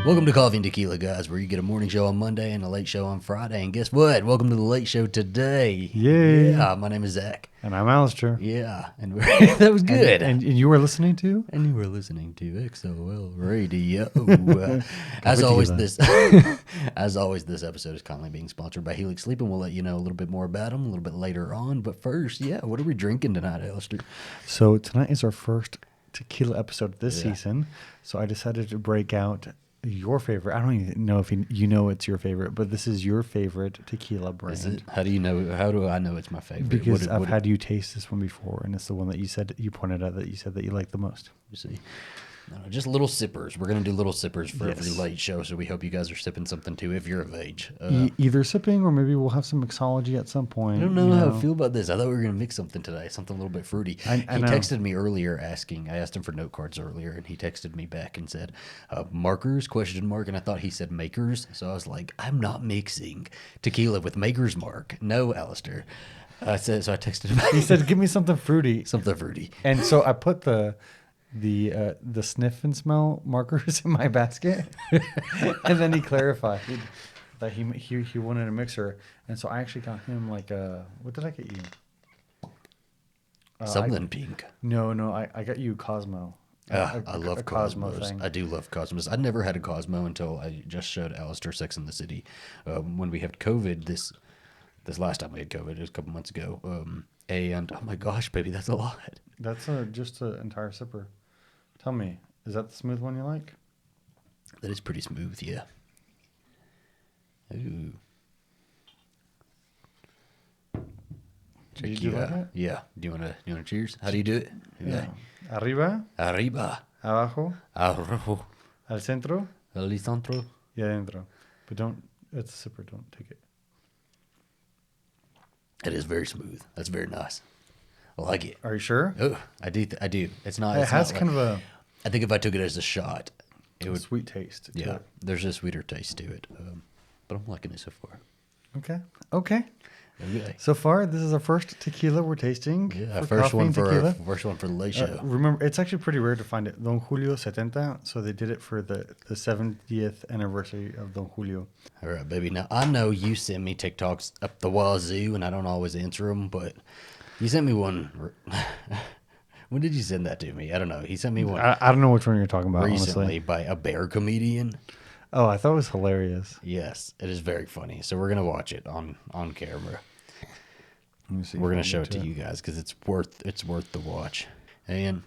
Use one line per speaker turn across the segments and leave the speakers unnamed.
Welcome to Coffee and Tequila, guys, where you get a morning show on Monday and a late show on Friday. And guess what? Welcome to the late show today.
Yay.
Yeah, my name is Zach.
And I'm Alastair.
Yeah, and that was good.
And you were listening to?
And you were listening to XOL Radio. As always, this episode is kindly being sponsored by Helix Sleep, and we'll let you know a little bit more about them a little bit later on. But first, what are we drinking tonight, Alastair?
So tonight is our first tequila episode this season. So I decided to break out your favorite. I don't even know if you know it's your favorite, but this is your favorite tequila brand.
Is it? How do you know? How do I know it's my favorite?
Because I've had you taste this one before, and it's the one that you pointed out that you said that you like the most.
You see. No, just little sippers. We're going to do little sippers for every late show, so we hope you guys are sipping something too if you're of age.
Either sipping or maybe we'll have some mixology at some point.
I don't know how I feel about this. I thought we were going to mix something today, something a little bit fruity. He texted me earlier asking, I asked him for note cards earlier, and he texted me back and said, markers, ? And I thought he said makers. So I was like, I'm not mixing tequila with makers mark. No, Alastair. So I texted him back.
He said, give me something fruity.
Something fruity.
And so I put the sniff and smell markers in my basket, and then he clarified that he wanted a mixer, and so I actually got him what did I get you?
Something pink.
No, I got you Cosmo.
I love
Cosmo
Cosmos.
thing.
I do love Cosmos. I never had a Cosmo until I just showed Alastair Sex in the City. When we had COVID, this last time we had COVID, it was a couple months ago. And oh my gosh, baby, that's a lot.
That's just an entire sipper. Tell me, is that the smooth one you like?
That is pretty smooth, yeah. Ooh.
Do you like it?
Yeah. Do you wanna cheers? How do you do it?
Yeah. Arriba. Abajo.
Abajo.
Al centro.
Al centro.
Y adentro. But don't. It's a sipper. Don't take it.
It is very smooth. That's very nice. I like it.
Are you sure?
Oh, I do. It's not.
It has kind of a.
I think if I took it as a shot, it would
sweet taste.
Yeah, there's a sweeter taste to it. But I'm liking it so far.
Okay. So far, this is our first tequila we're tasting.
Yeah, first one for the late show.
Remember, it's actually pretty rare to find it. Don Julio 70. So they did it for the 70th anniversary of Don Julio.
All right, baby. Now I know you send me TikToks up the wazoo, and I don't always answer them, but you sent me one. When did you send that to me? I don't know. He sent me one.
I don't know which one you're talking about
recently
honestly.
By abearcomedian.
Oh, I thought it was hilarious.
Yes, it is very funny. So we're gonna watch it on camera.
Let me see.
We're gonna show it to you guys because it's worth the watch. And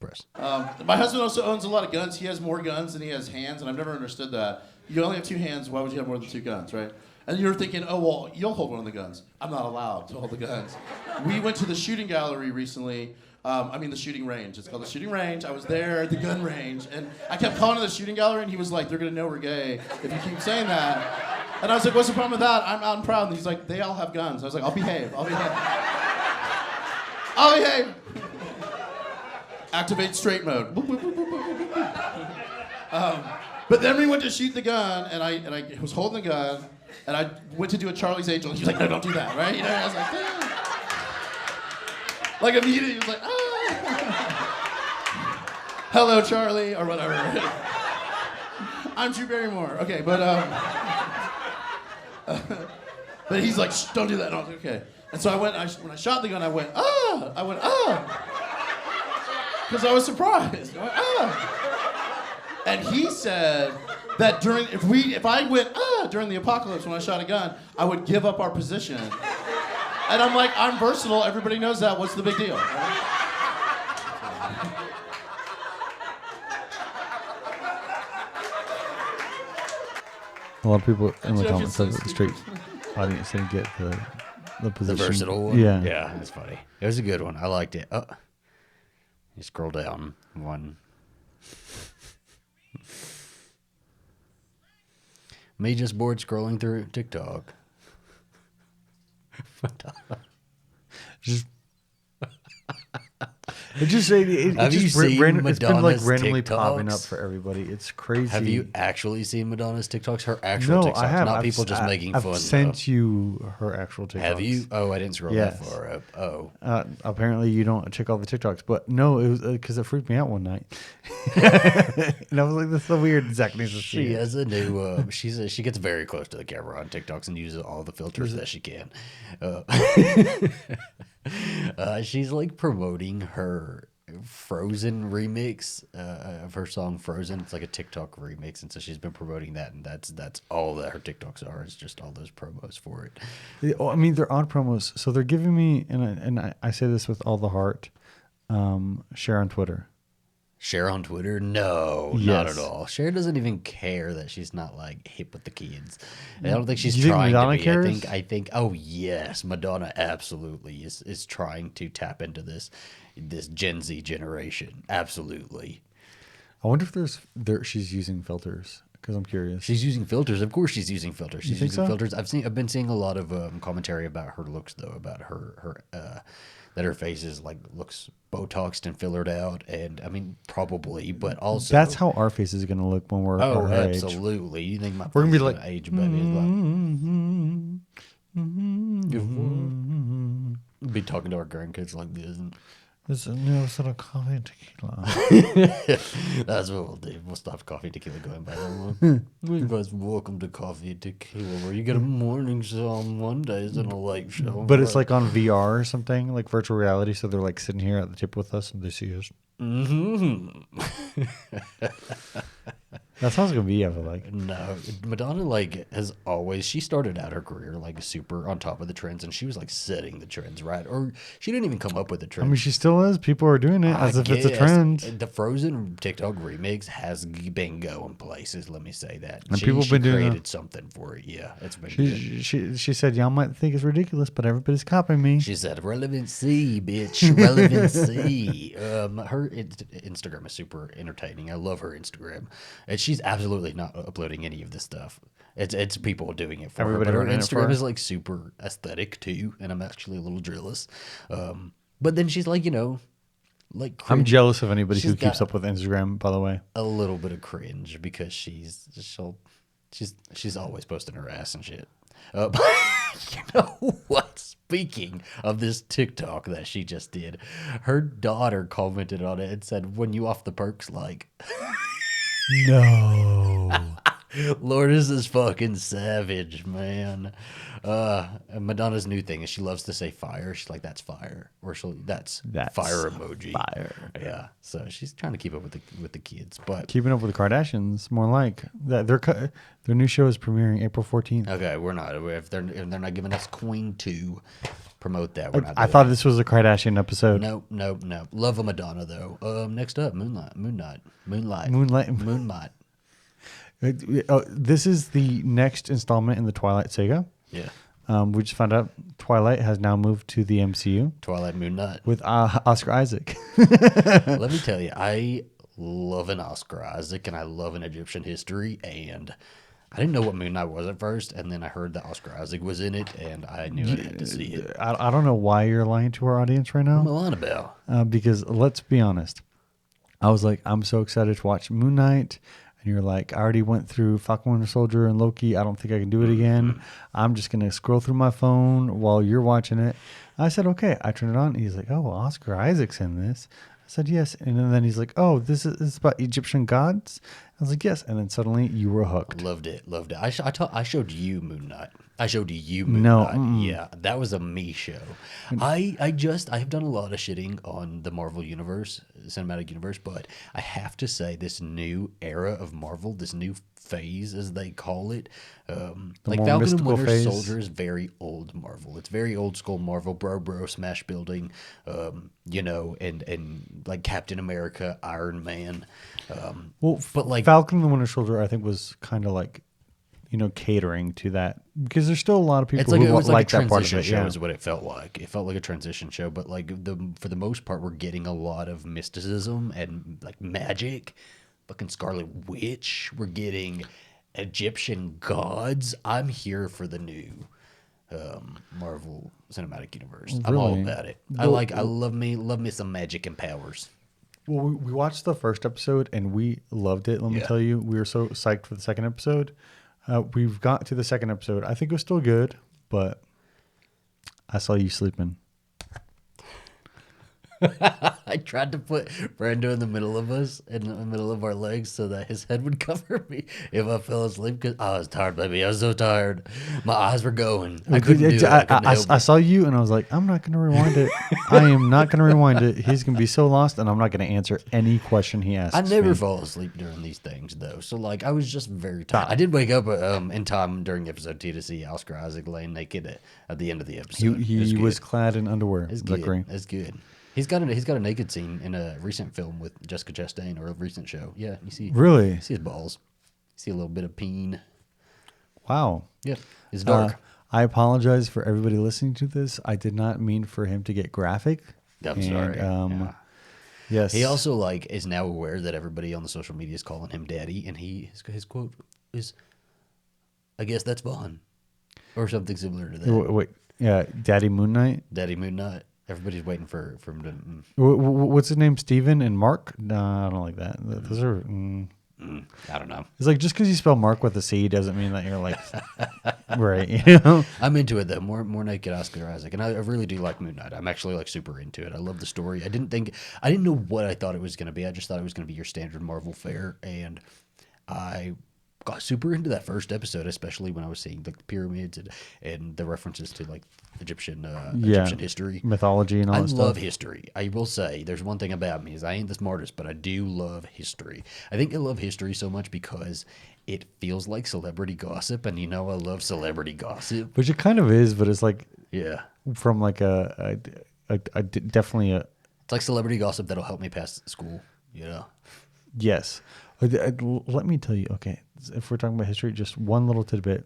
press.
My husband also owns a lot of guns. He has more guns than he has hands, and I've never understood that. You only have two hands. Why would you have more than two guns, right? And you're thinking, oh, well, you'll hold one of the guns. I'm not allowed to hold the guns. We went to the shooting gallery recently. The shooting range. It's called the shooting range. I was there at the gun range, and I kept calling it the shooting gallery, and he was like, they're going to know we're gay if you keep saying that. And I was like, what's the problem with that? I'm out and proud. And he's like, they all have guns. I was like, I'll behave. Activate straight mode. But then we went to shoot the gun, and I was holding the gun, and I went to do a Charlie's Angel, and he was like, no, don't do that, right? You know, I was like, ah. Like immediately, he was like, ah. Hello, Charlie, or whatever. I'm Drew Barrymore. Okay, but he's like, shh, don't do that. And I was like, okay. And so when I shot the gun, I went, ah. Because I was surprised. I went, ah. And he said that if I went, ah, during the apocalypse when I shot a gun, I would give up our position. And I'm like, I'm versatile. Everybody knows that. What's the big deal?
A lot of people in the comments said that the straight audience didn't get the position.
The versatile one?
Yeah.
Yeah, that's funny. It was a good one. I liked it. Oh, you scroll down one. Me just bored scrolling through TikTok.
Just
Have you seen
it's been like
Madonna's
randomly popping up
TikToks?
for everybody. It's crazy.
Have you actually seen Madonna's TikToks? Her actual
No,
TikToks,
I have.
not people just making fun.
I've sent you her actual TikToks.
Have you? Oh, I didn't scroll that far up. Oh.
Apparently you don't check all the TikToks, but no, it was because it freaked me out one night, and I was like, "This is so weird." Zach needs to see
She
it.
has a new. She gets very close to the camera on TikToks and uses all the filters that she can. She's like promoting her Frozen remix of her song Frozen. It's like a TikTok remix, and so she's been promoting that, and that's all that her TikToks are. It's just all those promos for it.
I mean, they're odd promos, so they're giving me, and I say this with all the heart. Share on Twitter.
Share on Twitter? No,
Yes.
not at all. Share doesn't even care that she's not like hip with the kids. I don't think she's
You think
trying
Madonna
to be.
cares?
I think. Oh yes, Madonna absolutely is trying to tap into this Gen Z generation. Absolutely.
I wonder if she's using filters because I'm curious.
She's using filters. Of course, she's using filters. She's
think
using
so?
filters. I've been seeing a lot of commentary about her looks though, about her that her face is like looks Botoxed and fillered out, and I mean probably, but also
That's how our face is going to look when we're
oh
our age.
absolutely. You think my
We're gonna
face
be
is
like,
age, baby? Be talking to our grandkids like this.
There's a new sort of coffee and tequila.
That's what we'll do. We'll stop coffee and tequila going by that one. Guys, welcome to Coffee and Tequila, where you get a morning show on Mondays and a late show.
But it's like on VR or something, like virtual reality. So they're like sitting here at the tip with us and they see us. That's how it's going to be, I feel like.
No, Madonna like has always. She started out her career like super on top of the trends, and she was like setting the trends, right? Or she didn't even come up with the
I
trend.
mean, she still is. People are doing it as if it's a trend.
The Frozen TikTok remix has been going places. Let me say that.
And
she
people been doing
created something for it. Yeah, it's been good.
She said, y'all might think it's ridiculous, but everybody's copying me.
She said, "Relevancy, bitch, relevancy." Her Instagram is super entertaining. I love her Instagram, and she's absolutely not uploading any of this stuff. It's people doing it for
Everybody
her. But her
doing it for
Instagram
her.
is like super aesthetic too, and I'm actually a little jealous. But then she's like, like
I'm
cringe.
jealous of anybody who
She's
keeps
got
up with Instagram, by the way.
a little bit of cringe because she's always posting her ass and shit. But you know what? Speaking of this TikTok that she just did, her daughter commented on it and said, "When you off the perks, like."
No.
Lord, this is fucking savage, man. And Madonna's new thing is she loves to say fire. She's like, "That's fire," or that's fire emoji.
Fire.
Yeah. So she's trying to keep up with the kids, but
Keeping up with the Kardashians, more like that. Their new show is premiering April 14th.
okay, we're not. If they're not giving us Queen 2, promote that. We're not.
I
doing
thought
it.
this was a Kardashian episode.
No. Love a Madonna though. Next up, Moonlight.
This is the next installment in the Twilight saga.
Yeah.
We just found out Twilight has now moved to the MCU
Twilight Moon Knight.
with Oscar Isaac.
Let me tell you, I love an Oscar Isaac and I love an Egyptian history, and I didn't know what Moon Knight was at first, and then I heard that Oscar Isaac was in it, and I knew I had to see it.
I don't know why you're lying to our audience right
What am I
now,
lying about?
because let's be honest. I was like, I'm so excited to watch Moon Knight. And you're like, I already went through Falcon Winter Soldier and Loki. I don't think I can do it again. I'm just going to scroll through my phone while you're watching it. I said, okay. I turned it on. He's like, oh, Oscar Isaac's in this. I said, yes. And then he's like, oh, this is about Egyptian gods? I was like, yes. And then suddenly you were hooked.
Loved it. I showed you Moon Knight. I showed you Moon
No,
Knight. Yeah, that was a me show. I have done a lot of shitting on the Marvel universe, cinematic universe, but I have to say this new era of Marvel, this new phase as they call it, like
more
Falcon and
mystical
Winter
phase.
Soldier is very old Marvel. It's very old school Marvel, bro smash building, and like Captain America, Iron Man. But like
Falcon and the Winter Soldier, I think, was kind of like, catering to that, because there's still a lot of people
it's like
who
it was like
like
a
that part of
transition
it.
show
Yeah.
is what it felt like. It felt like a transition show, but like for the most part, we're getting a lot of mysticism and like magic. Fucking Scarlet Witch. We're getting Egyptian gods. I'm here for the new. Marvel Cinematic Universe.
Really?
I'm all about it. I
Well,
love me some magic and powers.
Well, we watched the first episode and we loved it. Let me
Yeah.
tell you, we were so psyched for the second episode. We've got to the second episode. I think it was still good, but I saw you sleeping.
I tried to put Brando in the middle of us, in the middle of our legs, so that his head would cover me if I fell asleep. Because I was tired, baby. I was so tired. My eyes were going. I couldn't do it. I couldn't help
I
it.
saw you and I was like, I'm not going to rewind it. I am not going to rewind it. He's going to be so lost and I'm not going to answer any question he asks.
I never
me.
fall asleep during these things, though. So, like, I was just very tired. I did wake up in time during episode 2 to see Oscar Isaac laying naked at the end of the episode.
He was clad in underwear.
It's
Is that
good.
correct?
It's good. He's got a naked scene in a recent film with Jessica Chastain, or a recent show. Yeah, you see.
Really?
You see his balls. You see a little bit of peen.
Wow.
Yeah, it's dark.
I apologize for everybody listening to this. I did not mean for him to get graphic.
I'm sorry. Yeah.
Yes.
He also is now aware that everybody on the social media is calling him daddy, and his quote is, "I guess that's fun," or something similar to that.
Wait. Yeah, Daddy Moon Knight.
Daddy Moon Knight. Everybody's waiting for him to.
What's his name? Steven and Mark? No, I don't like that. Those are.
I don't know.
It's like just because you spell Mark with a C doesn't mean that you're like right. You know.
I'm into it though. More naked Oscar Isaac, and I really do like Moon Knight. I'm actually super into it. I love the story. I didn't know what I thought it was going to be. I just thought it was going to be your standard Marvel fare, and I got super into that first episode, especially when I was seeing the pyramids and the references to Egyptian history,
mythology, and all
I
that stuff.
love history. I will say there's one thing about me is I ain't the smartest, but I do love history. I think I love history so much because it feels like celebrity gossip, and I love celebrity gossip.
Which it kind of is, but it's like from like definitely a
It's like celebrity gossip that'll help me pass school.
yes. Let me tell you. Okay, if we're talking about history, just one little tidbit.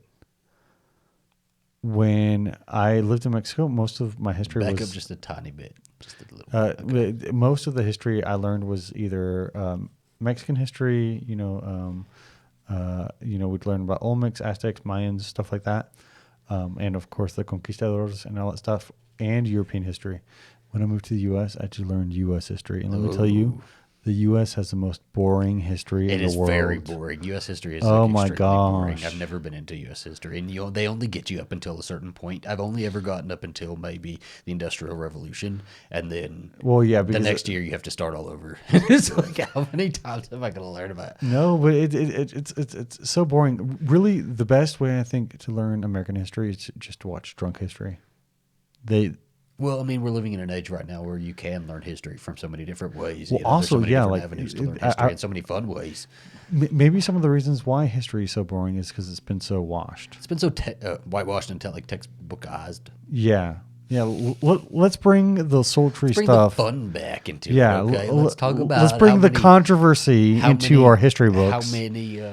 When I lived in Mexico, most of my history
Back
was
up just a tiny bit, just a little bit. Okay.
Most of the history I learned was either Mexican history. We'd learn about Olmecs, Aztecs, Mayans, stuff like that, and of course the conquistadors and all that stuff, and European history. When I moved to the U.S., I actually learned U.S. history, and let me tell you, the U.S. has the most boring history in the world. It is very
boring. U.S. history is
my
extremely
gosh.
boring. I've never been into U.S. history, and they only get you up until a certain point. I've only ever gotten up until maybe the Industrial Revolution, and then the next year you have to start all over. It's like, how many times am I going to learn about it?
No, but it's so boring. Really, the best way I think to learn American history is just to watch Drunk History.
Well, I mean, we're living in an age right now where you can learn history from so many different ways.
Well,
there's so
also,
many
yeah,
different
like
avenues to learn history in so many fun ways.
Maybe some of the reasons why history is so boring is because it's been so washed.
It's been so whitewashed and textbookized.
Yeah. Let's bring the sultry
bring
stuff.
The fun back into
yeah.
it. Okay, let's talk about.
Let's bring the controversy into our history books.
How many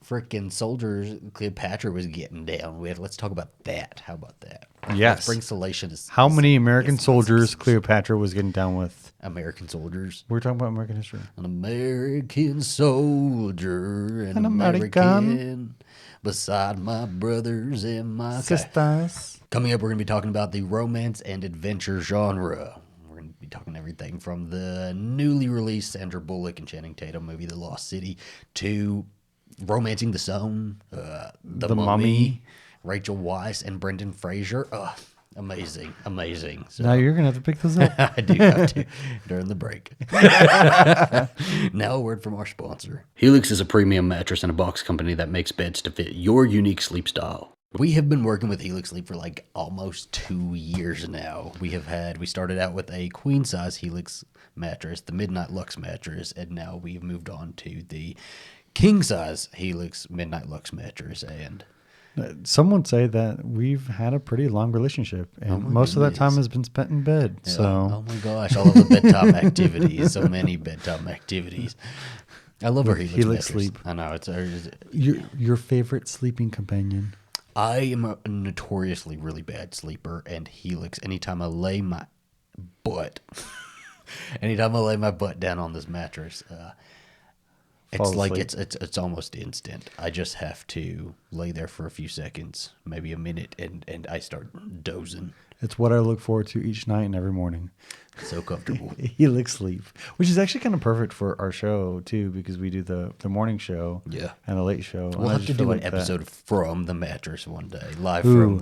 freaking soldiers Cleopatra was getting down with? Let's talk about that. How about that?
Yes.
Let's bring Salation.
How many American soldiers Cleopatra was getting down with?
American soldiers.
We're talking about American history.
An American soldier, an American beside my brothers and my
sisters.
Coming up, we're going to be talking about the romance and adventure genre. We're going to be talking everything from the newly released Sandra Bullock and Channing Tatum movie, The Lost City, to Romancing the Stone, The Mummy, Rachel Weisz, and Brendan Fraser. Amazing. So,
now you're going to have to pick those up.
I do have to during the break. Now a word from our sponsor. Helix is a premium mattress and a box company that makes beds to fit your unique sleep style. We have been working with Helix Sleep for almost 2 years now. We started out with a queen size Helix mattress, the Midnight Lux mattress, and now we've moved on to the king size Helix Midnight Lux mattress. And
some would say that we've had a pretty long relationship, and most of that time has been spent in bed.
Yeah.
So,
oh my gosh, all of the bedtime activities, so many bedtime activities. I love our Helix
Sleep.
I know it's
your favorite sleeping companion.
I am a notoriously really bad sleeper, and Helix. Anytime I lay my butt down on this mattress, It's like it's almost instant. I just have to lay there for a few seconds, maybe a minute, and I start dozing.
It's what I look forward to each night and every morning.
So comfortable.
Helix sleep, which is actually kind of perfect for our show too, because we do the morning show, and the late show.
We'll have to do an episode from the mattress one day, live
from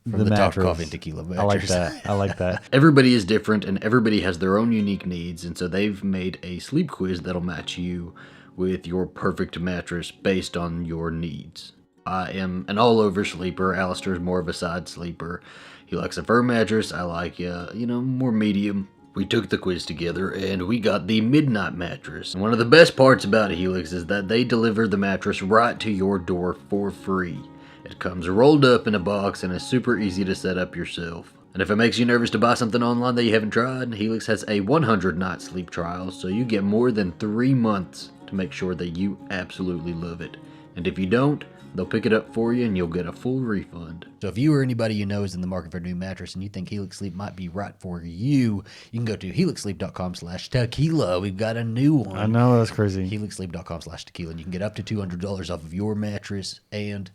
the
Talk Coffee and Tequila mattress.
I like that. I like that.
Everybody is different, and everybody has their own unique needs, and so they've made a sleep quiz that'll match you with your perfect mattress based on your needs. I am an all-over sleeper. Alastair is more of a side sleeper. He likes a firm mattress. I like, more medium. We took the quiz together, and we got the midnight mattress. And one of the best parts about Helix is that they deliver the mattress right to your door for free. It comes rolled up in a box and is super easy to set up yourself. And if it makes you nervous to buy something online that you haven't tried, Helix has a 100-night sleep trial, so you get more than 3 months to make sure that you absolutely love it. And if you don't, they'll pick it up for you and you'll get a full refund. So if you or anybody you know is in the market for a new mattress and you think Helix Sleep might be right for you, you can go to helixsleep.com/tequila. We've got a new one.
I know, that's crazy.
helixsleep.com/tequila, and you can get up to $200 off of your mattress and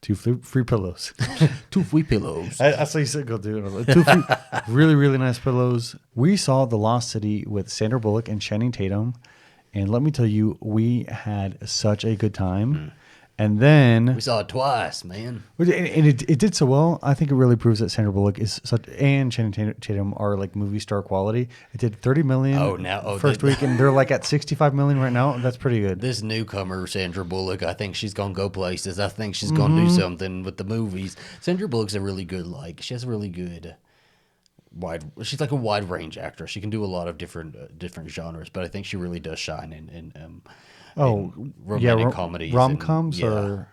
2 free pillows.
2 free pillows.
I saw you said go do it. 2 free, really, really nice pillows. We saw The Lost City with Sandra Bullock and Channing Tatum. And let me tell you, we had such a good time. And then
we saw it twice, man.
And it did so well. I think it really proves that Sandra Bullock is and Channing Tatum are like movie star quality. It did 30 million first week, and they're like at 65 million right now. That's pretty good.
This newcomer, Sandra Bullock, I think she's gonna go places. I think she's gonna do something with the movies. Sandra Bullock's a really good, she has a really good she's like a wide range actress. She can do a lot of different genres, but I think she really does shine in romantic comedies.
Rom-coms are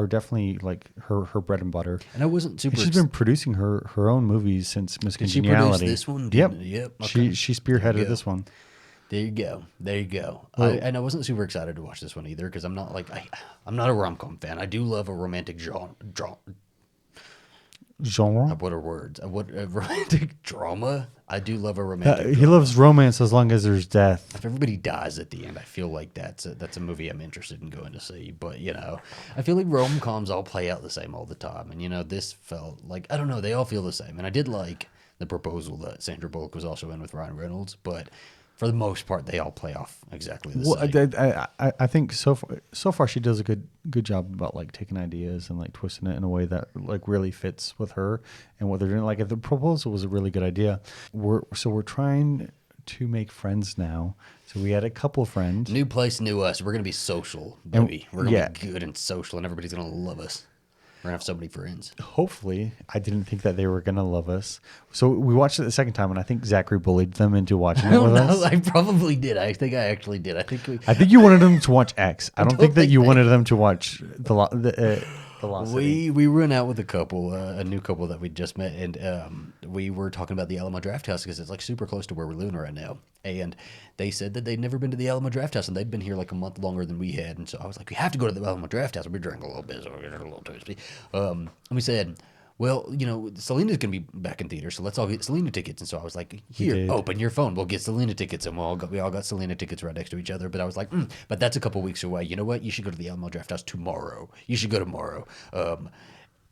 definitely like her bread and butter.
And I wasn't super.
And she's been producing her own movies since Miss Congeniality.
Did she produce this one?
Yep. Okay. She spearheaded this one.
There you go. Well, I wasn't super excited to watch this one either because I'm not a rom-com fan. I do love a romantic genre. What are words? What a romantic drama? I do love a romantic drama.
He loves romance as long as there's death.
If everybody dies at the end, I feel like that's a movie I'm interested in going to see. But, I feel like rom-coms all play out the same all the time. And, this felt like, I don't know, they all feel the same. And I did like The Proposal that Sandra Bullock was also in with Ryan Reynolds. But for the most part, they all play off exactly the same.
I think so far she does a good job about like taking ideas and like twisting it in a way that like really fits with her and what they're doing. Like The Proposal was a really good idea. We're trying to make friends now. So we had a couple of friends.
New place, new us. We're gonna be social, baby. We're gonna be good and social, and everybody's gonna love us. We're going to have so many friends.
Hopefully. I didn't think that they were going to love us. So we watched it the second time, and I think Zachary bullied them into watching it with us.
I probably did. I think I actually did. I
think you wanted them to watch X. I don't think that you wanted them to watch The Lost City.
We went out with a couple, a new couple that we just met, and we were talking about the Alamo Draft House because it's like super close to where we're living right now. And they said that they'd never been to the Alamo Draft House, and they'd been here like a month longer than we had. And so I was like, we have to go to the Alamo Draft House. We drank a little bit, so we're getting a little toasty. And we said, well, Selena's going to be back in theater, so let's all get Selena tickets. And so I was like, here, open your phone. We'll get Selena tickets. And we all got Selena tickets right next to each other. But I was like, but that's a couple weeks away. You know what? You should go to the Alamo Draft House tomorrow. You should go tomorrow.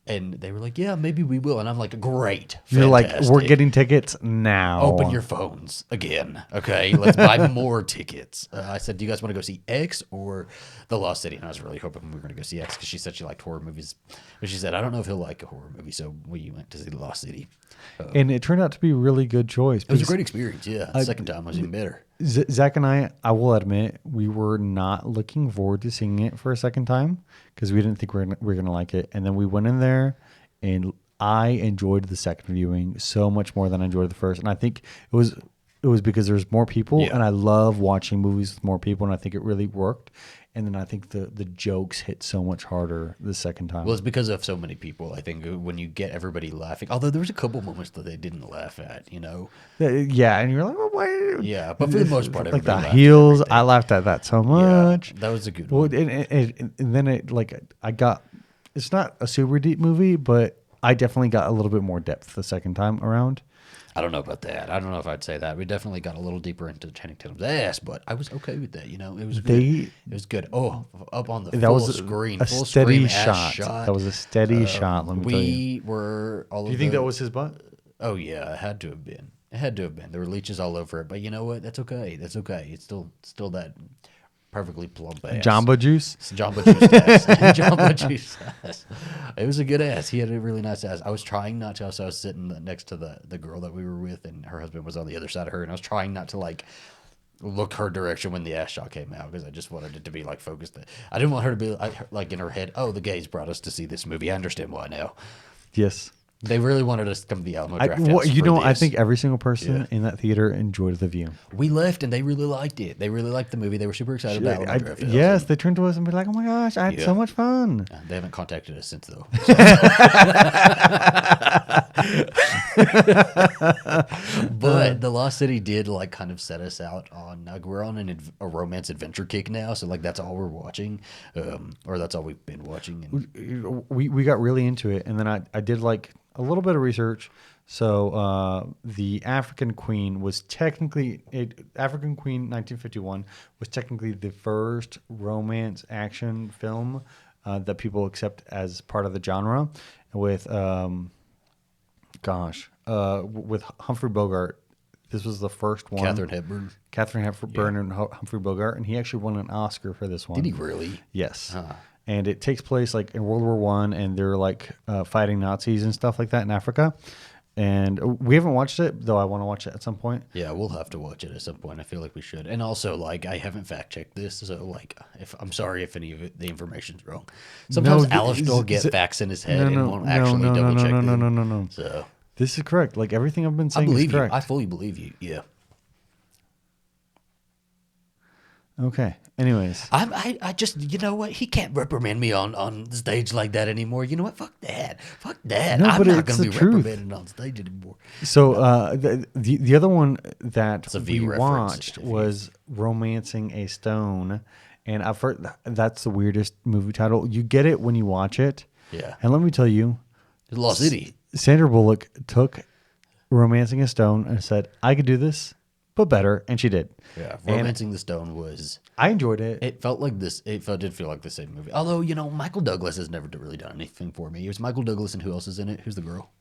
And they were like, yeah, maybe we will. And I'm like, great. Fantastic.
You're like, we're getting tickets now.
Open your phones again. Okay, let's buy more tickets. I said, do you guys want to go see X or The Lost City? And I was really hoping we were going to go see X because she said she liked horror movies. But she said, I don't know if he'll like a horror movie. So we went to see The Lost City.
And it turned out to be a really good choice.
It was a great experience, yeah. The second time was even better.
Zach and I will admit, we were not looking forward to seeing it for a second time because we didn't think we were going to like it. And then we went in there, and I enjoyed the second viewing so much more than I enjoyed the first. And I think it was because there's more people, and I love watching movies with more people, and I think it really worked. And then I think the jokes hit so much harder the second time.
Well, it's because of so many people. I think when you get everybody laughing, although there was a couple moments that they didn't laugh at,
Yeah, and you're like, well, why?
Yeah, but for the most part,
like the heels, I laughed at that so much.
Yeah, that was a good one.
And then it's not a super deep movie, but I definitely got a little bit more depth the second time around.
I don't know about that. I don't know if I'd say that. We definitely got a little deeper into Channing Tatum's ass, but I was okay with that. You know, it was good. It was good. Oh, up on the full screen,
a
full
steady
screen
shot.
ass shot.
That was a steady shot. Let me tell you.
We were all.
Do you think that was his butt?
Oh yeah, it had to have been. It had to have been. There were leeches all over it, but you know what? That's okay. That's okay. It's still that perfectly plump ass.
Jamba Juice?
It's Jamba Juice ass. Jamba Juice ass. It was a good ass. He had a really nice ass. I was trying not to. So I was sitting next to the girl that we were with, and her husband was on the other side of her, and I was trying not to like look her direction when the ass shot came out because I just wanted it to be like focused. I didn't want her to be like in her head, oh, the gays brought us to see this movie. I understand why now.
Yes.
They really wanted us to come to the Alamo Draft House.
I think every single person in that theater enjoyed The View.
We left and they really liked it. They really liked the movie. They were super excited about Alamo Draft House.
Yes, they turned to us and be like, "Oh my gosh, I had so much fun."
They haven't contacted us since though. But The Lost City did like kind of set us out on. We're on a romance adventure kick now, so like that's all we're watching, or that's all we've been watching. And
we got really into it, and then I did like a little bit of research. So the African Queen was technically African Queen 1951 was technically the first romance action film that people accept as part of the genre, with with Humphrey Bogart. This was the first one. Katharine Hepburn and Humphrey Bogart, and he actually won an Oscar for this one.
Did he really?
Yes. Huh. And it takes place like in World War I, and they're like fighting Nazis and stuff like that in Africa. And we haven't watched it, though I want to watch it at some point.
Yeah, we'll have to watch it at some point. I feel like we should. And also, like, I haven't fact checked this, so like, I'm sorry if any of the information's wrong. Sometimes Alastair will get facts in his head and won't actually double check them.
No.
So
this is correct. Like everything I've been saying is correct.
I fully believe you. Yeah.
Okay. Anyways,
I just, you know what? He can't reprimand me on stage like that anymore. You know what? Fuck that. No, I'm not going to be reprimanded on stage anymore.
So the other one that we watched was Romancing a Stone, and I've heard that's the weirdest movie title. You get it when you watch it.
Yeah.
And let me tell you,
Lost City.
Sandra Bullock took Romancing a Stone and said, "I could do this, but better," and she did.
Yeah, Romancing the Stone was.
I enjoyed it.
It felt like this. Did feel like the same movie. Although Michael Douglas has never really done anything for me. It was Michael Douglas, and who else is in it? Who's the girl?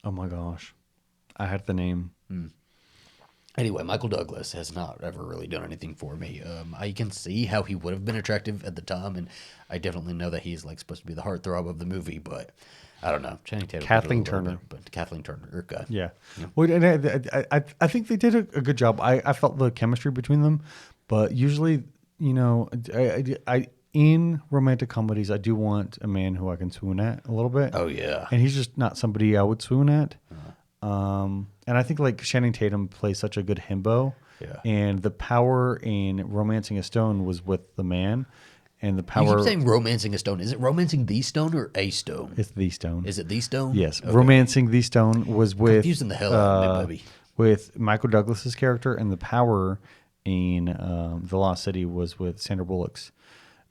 Oh my gosh, I had the name.
Anyway, Michael Douglas has not ever really done anything for me. I can see how he would have been attractive at the time, and I definitely know that he's like supposed to be the heartthrob of the movie, but. I don't know. Channing Tatum.
Kathleen Turner.
But Kathleen Turner. God.
Yeah. Well, and I think they did a good job. I felt the chemistry between them, but usually, I in romantic comedies, I do want a man who I can swoon at a little bit.
Oh, yeah.
And he's just not somebody I would swoon at. And I think like Channing Tatum plays such a good himbo.
Yeah.
And the power in Romancing a Stone was with the man. And the power.
You keep saying Romancing a Stone. Is it Romancing the Stone or a Stone?
It's the Stone.
Is it the Stone?
Yes. Okay. Romancing the Stone was with.
Confusing the hell out of me, baby.
With Michael Douglas's character, and the power in The Lost City was with Sandra Bullock's.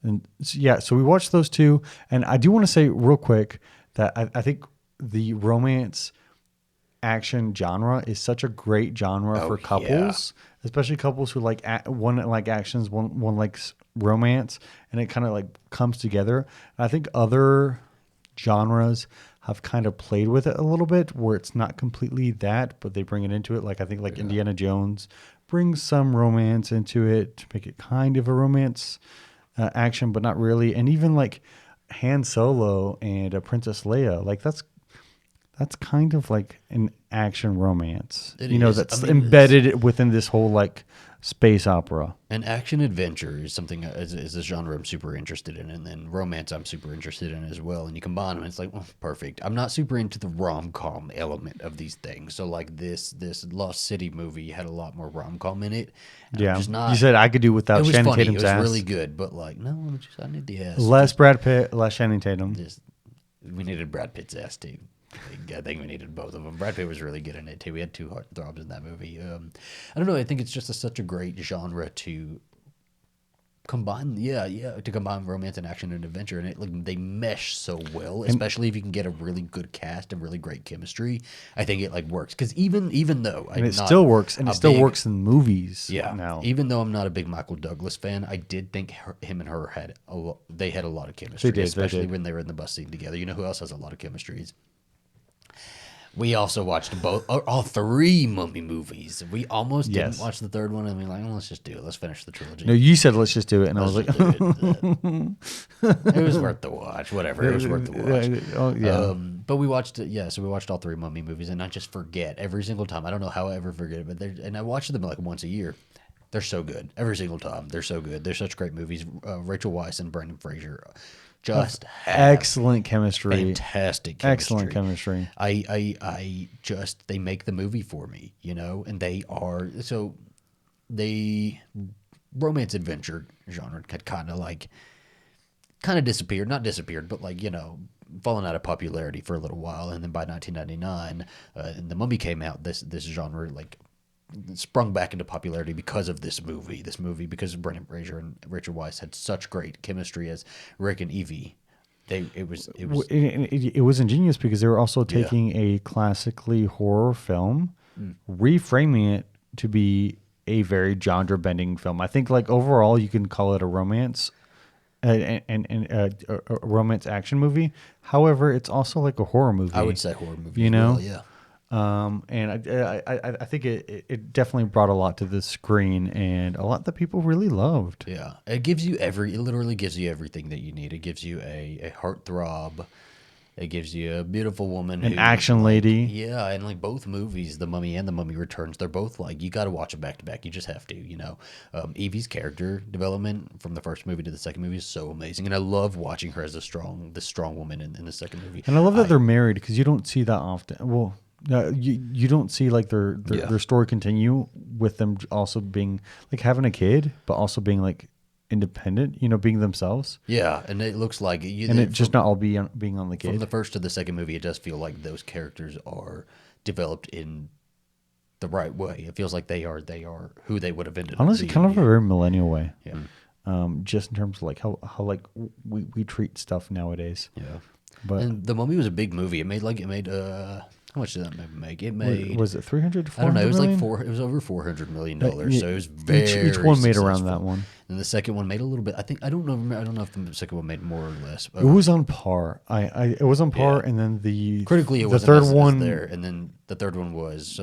And so we watched those two, and I do want to say real quick that I think the romance action genre is such a great genre for couples, especially couples who like one like actions, one likes romance, and it kind of like comes together. And I think other genres have kind of played with it a little bit, where it's not completely that, but they bring it into it. Like I think like Indiana Jones brings some romance into it to make it kind of a romance action, but not really. And even like Han Solo and Princess Leia, like that's kind of like an action romance. That's embedded within this whole like space opera.
An action adventure is something is a genre I'm super interested in, and then romance I'm super interested in as well. And you combine them, it's like, well, perfect. I'm not super into the rom-com element of these things. So like this Lost City movie had a lot more rom-com in it.
Yeah, you said I could do without Channing Tatum's ass.
It was really good, but like no, I need the ass.
Less Brad Pitt, less Channing Tatum.
We needed Brad Pitt's ass too. I think we needed both of them. Brad Pitt was really good in it too. We had two heartthrobs in that movie. I don't know. I think it's just such a great genre to to combine romance and action and adventure, and they mesh so well, especially if you can get a really good cast and really great chemistry. I think it works, because even though
still works, and it still works in movies. Now,
even though I'm not a big Michael Douglas fan, I did think him and her had a lot of chemistry, especially when they were in the bus scene together. You know who else has a lot of chemistry? We also watched all three Mummy movies. We almost didn't watch the third one, and we were like, let's just do it. Let's finish the trilogy.
No, you said let's just do it, and I was like,
it was worth the watch. Whatever, it was worth the watch.
Oh yeah.
But we watched it. Yeah, so we watched all three Mummy movies, and I just forget every single time. I don't know how I ever forget it, and I watch them once a year. They're so good every single time. They're so good. They're such great movies. Rachel Weisz and Brendan Fraser. Just
excellent chemistry.
Fantastic chemistry.
Excellent chemistry.
They make the movie for me, and the romance adventure genre had kind of disappeared. Not disappeared, but fallen out of popularity for a little while. And then by 1999, and The Mummy came out, this genre sprung back into popularity because of this movie. Because Brendan Fraser and Rachel Weisz had such great chemistry as Rick and Evie. It
was ingenious because they were also taking a classically horror film, reframing it to be a very genre-bending film. I think overall you can call it a romance and a romance action movie. However, it's also a horror movie.
I would say horror movie. Well, yeah.
And I think it definitely brought a lot to the screen, and a lot that people really loved.
Yeah, it literally gives you everything that you need. It gives you a heartthrob. It gives you a beautiful woman,
an action lady.
Yeah, and both movies, The Mummy and The Mummy Returns, they're both you got to watch them back to back. You just have to, Evie's character development from the first movie to the second movie is so amazing, and I love watching her as the strong woman in the second movie.
And I love that they're married, because you don't see that often. Well. You don't see their story continue with them also being having a kid, but also being independent, being themselves.
Yeah, and it looks like
it just not all being on the kid.
From the first to the second movie, it does feel like those characters are developed in the right way. It feels like they are who they would have ended.
Honestly, kind of a very millennial way.
Yeah.
Just in terms of how we treat stuff nowadays.
Yeah.
And
The Mummy was a big movie. It made how much did that movie make? It made...
Was it 300?
I don't know. It was it was over $400 million. So it was very
each one made
successful.
around that one.
And the second one made a little bit. I don't know if the second one made more or less.
It was on par. It was on par, and then
critically it was
the third one
there, and then the third one was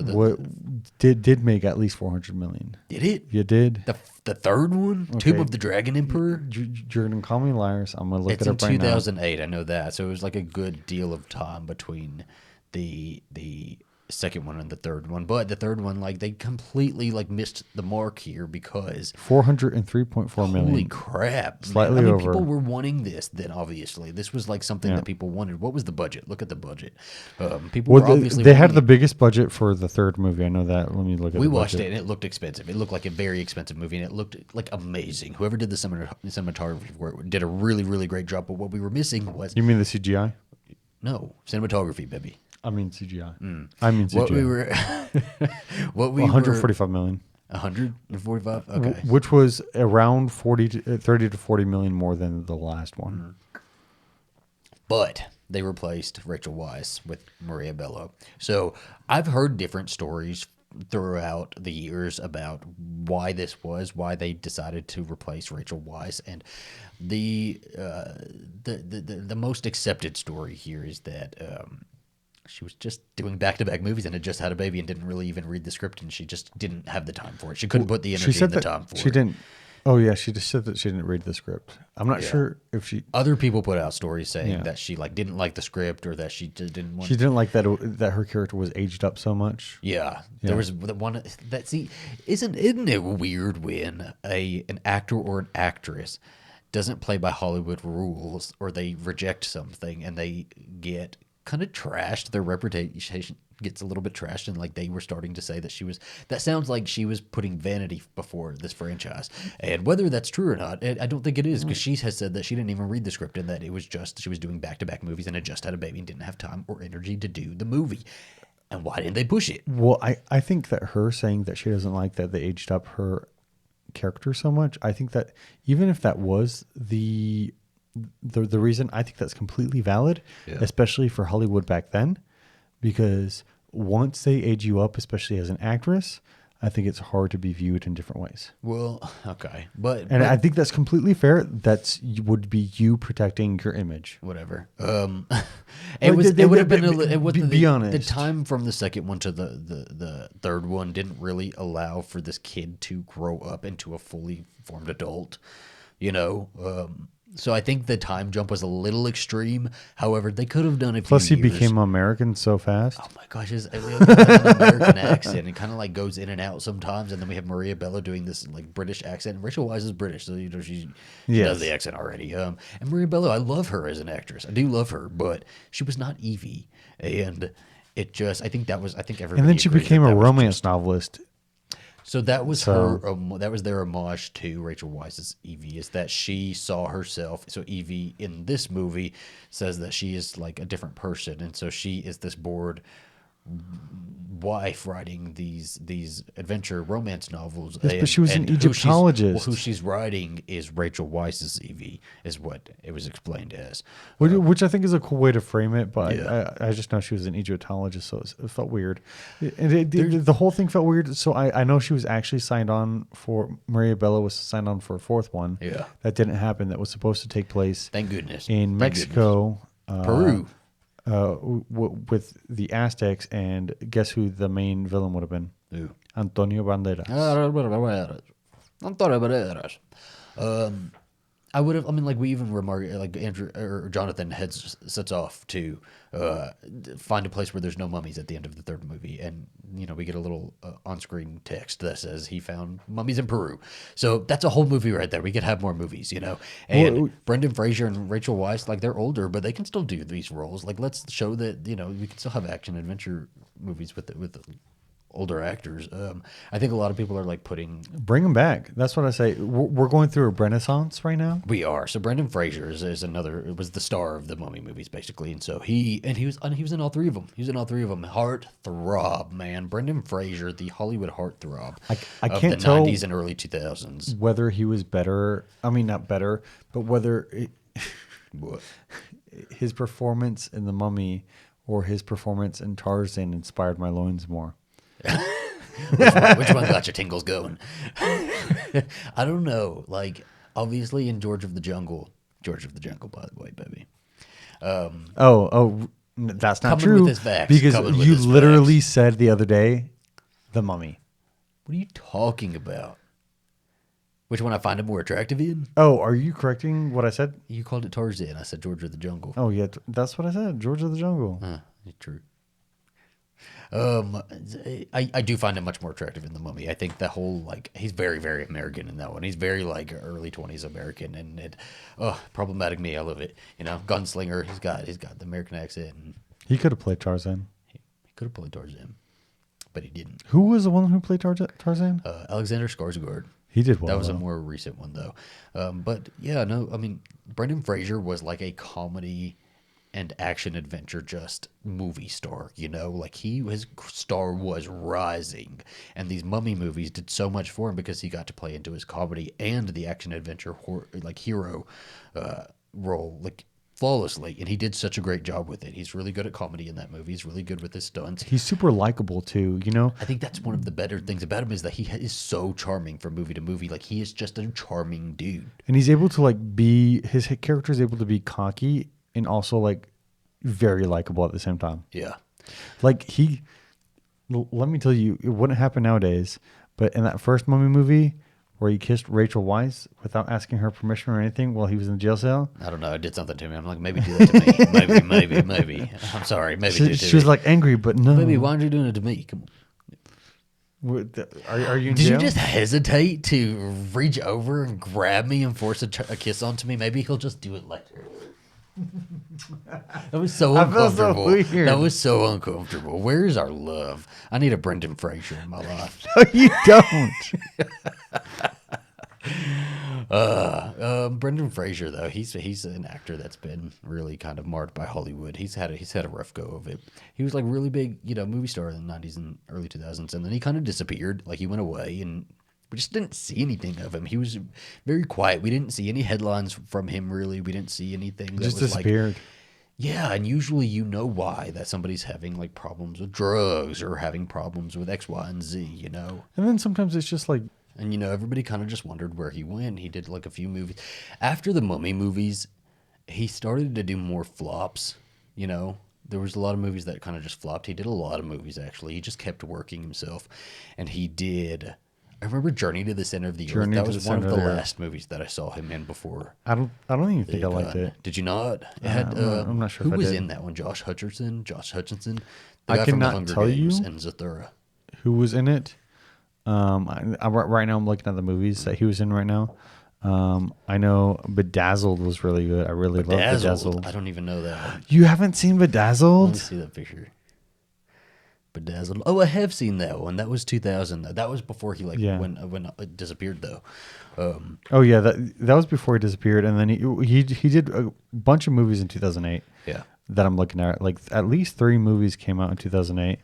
did make at least 400 million.
Did it?
You did.
The third one, okay. Tomb of the Dragon Emperor.
You're gonna call me liars. I'm gonna look it up right now.
It's in 2008. I know that. So it was a good deal of time between the second one and the third one, but the third one they completely missed the mark here because
403.4 million.
Holy crap!
Slightly over.
People were wanting this. Then obviously this was something that people wanted. What was the budget? Look at the budget. People were obviously
they had the biggest budget for the third movie. I know that. Let me look at.
We watched it and it looked expensive. It looked like a very expensive movie and it looked amazing. Whoever did the cinematography for it did a really really great job. But what we were missing was.
You mean the CGI?
No, cinematography, baby.
I mean CGI. I mean CGI.
What we
145 million.
145. Okay.
Which was around 30 to 40 million more than the last one.
But they replaced Rachel Weisz with Maria Bello. So I've heard different stories throughout the years about why they decided to replace Rachel Weisz, and the most accepted story here is that she was just doing back-to-back movies and had just had a baby and didn't really even read the script, and she just didn't have the time for it. She couldn't put the energy and the time for it.
She didn't. Oh yeah, she just said that she didn't read the script. I'm not sure if she.
Other people put out stories saying that she didn't like the script, or that she just didn't want.
She didn't like that her character was aged up so much.
Yeah, there was the one that isn't it weird when an actor or an actress doesn't play by Hollywood rules, or they reject something and they get kind of trashed. Their reputation gets a little bit trashed, and they were starting to say that sounds like she was putting vanity before this franchise. And whether that's true or not, I don't think it is, because she has said that she didn't even read the script and that it was just she was doing back-to-back movies and had just had a baby and didn't have time or energy to do the movie. And why didn't they push it?
Well, I think that her saying that she doesn't like that they aged up her character so much. I think that even if that was the reason, I think that's completely valid, especially for Hollywood back then, because once they age you up, especially as an actress, I think it's hard to be viewed in different ways.
Well, okay, but
I think that's completely fair. Would be you protecting your image.
Whatever. It would have been
be honest.
The time from the second one to the third one didn't really allow for this kid to grow up into a fully formed adult. You know. So I think the time jump was a little extreme. However, they could have done it.
Plus, he became American so fast.
Oh my gosh, it has an American accent. It kind of like goes in and out sometimes. And then we have Maria Bello doing this like British accent. And Rachel Weisz is British, so you know she does the accent already. And Maria Bello, I love her as an actress. I do love her, but she was not Evie. And it just, I think everybody.
And then she became a romance novelist.
So that was that was their homage to Rachel Weisz's Evie, is that she saw herself. So Evie in this movie says that she is like a different person, and so she is this bored wife writing these adventure romance novels.
Yes, but she was an Egyptologist.
Who she's writing is Rachel Weisz's Evie, is what it was explained as.
Which I think is a cool way to frame it, but I just know she was an Egyptologist, so it felt weird. The whole thing felt weird. So I know she was actually signed on for, Maria Bello was signed on for a fourth one.
Yeah.
That didn't happen. That was supposed to take place.
Thank goodness.
In Mexico.
Peru.
With the Aztecs, and guess who the main villain would have been?
Who?
Antonio Banderas.
Antonio Banderas. I would have. I mean, like we even remark, like Andrew or Jonathan sets off to find a place where there's no mummies at the end of the third movie, and you know we get a little on-screen text that says he found mummies in Peru. So that's a whole movie right there. We could have more movies, you know. And Brendan Fraser and Rachel Weisz, like they're older, but they can still do these roles. Like let's show that you know we can still have action adventure movies with older actors. I think a lot of people are like
bring them back. That's what I say. We're going through a renaissance right now.
We are. So Brendan Fraser is another. It was the star of the Mummy movies basically, and so he was in all three of them. He was in all three of them. Heartthrob, man. Brendan Fraser, the Hollywood heartthrob.
I can't tell
the 90s and early 2000s.
Whether he was better. I mean, not better, but whether his performance in the Mummy or his performance in Tarzan inspired my loins more.
which one got your tingles going? I don't know. Like, obviously in George of the Jungle, by the way, baby.
That's not true.
With his facts.
Because you literally said the other day, the Mummy.
What are you talking about? Which one I find him more attractive in?
Oh, are you correcting what I said?
You called it Tarzan. I said George of the Jungle.
Oh, yeah. That's what I said. George of the Jungle.
True. I do find him much more attractive in the Mummy. I think the whole like he's very very American in that one. He's very like early 20s American, and problematic me. I love it. You know, gunslinger. He's got the American accent. And
he could have played Tarzan.
He could have played Tarzan, but he didn't.
Who was the one who played Tarzan?
Alexander Skarsgård.
He did well.
That was a more recent one though. But yeah, no. I mean, Brendan Fraser was like a comedy and action adventure just movie star, you know, like his star was rising, and these Mummy movies did so much for him because he got to play into his comedy and the action adventure like hero role like flawlessly, and he did such a great job with it. He's really good at comedy in that movie. He's really good with his stunts.
He's super likable too, you know.
I think that's one of the better things about him is that he is so charming from movie to movie. Like he is just a charming dude, and
he's able to his character is able to be cocky and also like very likable at the same time.
Yeah.
Like let me tell you, it wouldn't happen nowadays, but in that first Mummy movie where he kissed Rachel Weisz without asking her permission or anything while he was in the jail cell.
I don't know. It did something to me. I'm like, maybe do that to me. maybe. I'm sorry. Maybe do it to me.
She was like angry, but no.
Maybe why aren't you doing it to me? Come on.
Are you in
Did
jail?
you just hesitate to reach over and grab me and force a kiss onto me? Maybe he'll just do it later. That was so uncomfortable. That was so uncomfortable. Where is our love? I need a Brendan Fraser in my life.
No, you don't.
Brendan Fraser though, he's an actor that's been really kind of marred by Hollywood. He's had a rough go of it. He was like really big, you know, movie star in the 90s and early 2000s, and then he kind of disappeared. Like he went away and we just didn't see anything of him. He was very quiet. We didn't see any headlines from him, really. We didn't see anything that
Just
was
disappeared.
yeah, and usually you know why, that somebody's having like problems with drugs or having problems with X, Y, and Z, you know?
And then sometimes it's just like,
And, you know, everybody kind of just wondered where he went. He did like a few movies. After the Mummy movies, he started to do more flops, you know? There was a lot of movies that kind of just flopped. He did a lot of movies, actually. He just kept working himself. And he did... I remember Journey to the Center of the Earth.
Journey
That
to
was
the
one of
Center
the
of the Earth.
last movies that I saw him in before.
I don't even think I liked it.
Did you not? It had,
I'm not sure
who
if I
was
did.
in that one? Josh Hutcherson? The
I
guy from the
cannot
Hunger
tell
Games
you.
and Zathura.
Who was in it? Right now I'm looking at the movies that he was in right now. I know Bedazzled was really good. I really love Bedazzled.
I don't even know that one.
You haven't seen
Let me
Bedazzled?
see that picture. Bedazzled. Oh, I have seen that one. That was 2000. That was before he when it disappeared though.
Oh yeah, that was before he disappeared, and then he did a bunch of movies in 2008.
Yeah.
That I'm looking at. Like at least 3 movies came out in 2008,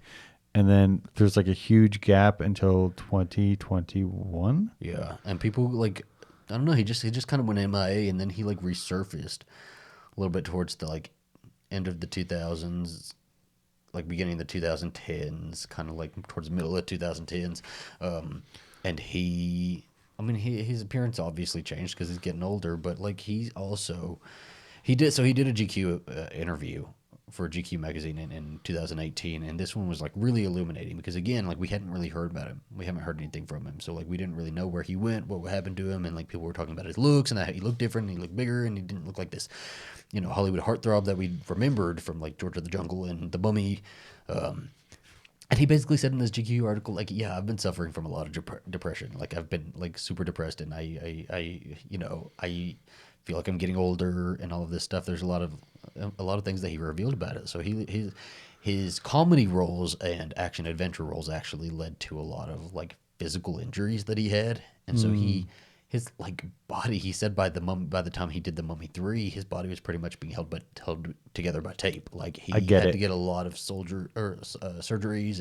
and then there's like a huge gap until 2021.
Yeah, and people like, I don't know. He just kind of went MIA, and then he like resurfaced a little bit towards the like end of the 2000s, like beginning of the 2010s, kind of like towards the middle of 2010s. And his appearance obviously changed because he's getting older, but like he did a GQ interview for GQ magazine in 2018, and this one was like really illuminating because again, like we hadn't really heard about him. We haven't heard anything from him, so like we didn't really know where he went, what happened to him, and like people were talking about his looks and that he looked different, and he looked bigger, and he didn't look like this, you know, Hollywood heartthrob that we remembered from like George of the Jungle and The Mummy. And he basically said in this GQ article, like, yeah, I've been suffering from a lot of depression. Like, I've been like super depressed, and I feel like I'm getting older and all of this stuff. There's a lot of things that he revealed about it. So his comedy roles and action adventure roles actually led to a lot of like physical injuries that he had, and so his like body. He said by the time he did the Mummy 3, his body was pretty much being held together by tape. Like he had to get a lot of surgeries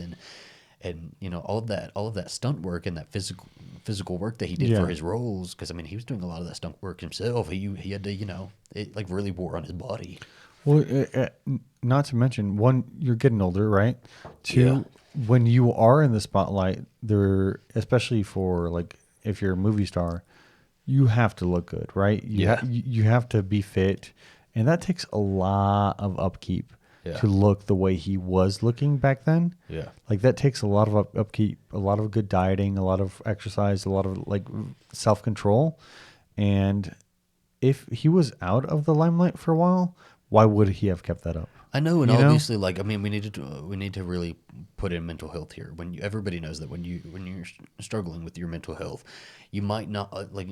and you know all of that stunt work and that physical work that he did for his roles. Because I mean he was doing a lot of that stunt work himself. He had to, you know, it like really wore on his body.
Well, not to mention, one, you're getting older, right? Two, when you are in the spotlight, especially for like if you're a movie star, you have to look good, right? You have to be fit, and that takes a lot of upkeep to look the way he was looking back then. Yeah, like that takes a lot of upkeep, a lot of good dieting, a lot of exercise, a lot of like self-control. And if he was out of the limelight for a while, why would he have kept that up?
I know, and obviously, like, I mean, we need to really put in mental health here. Everybody knows that when you're struggling with your mental health, you might not like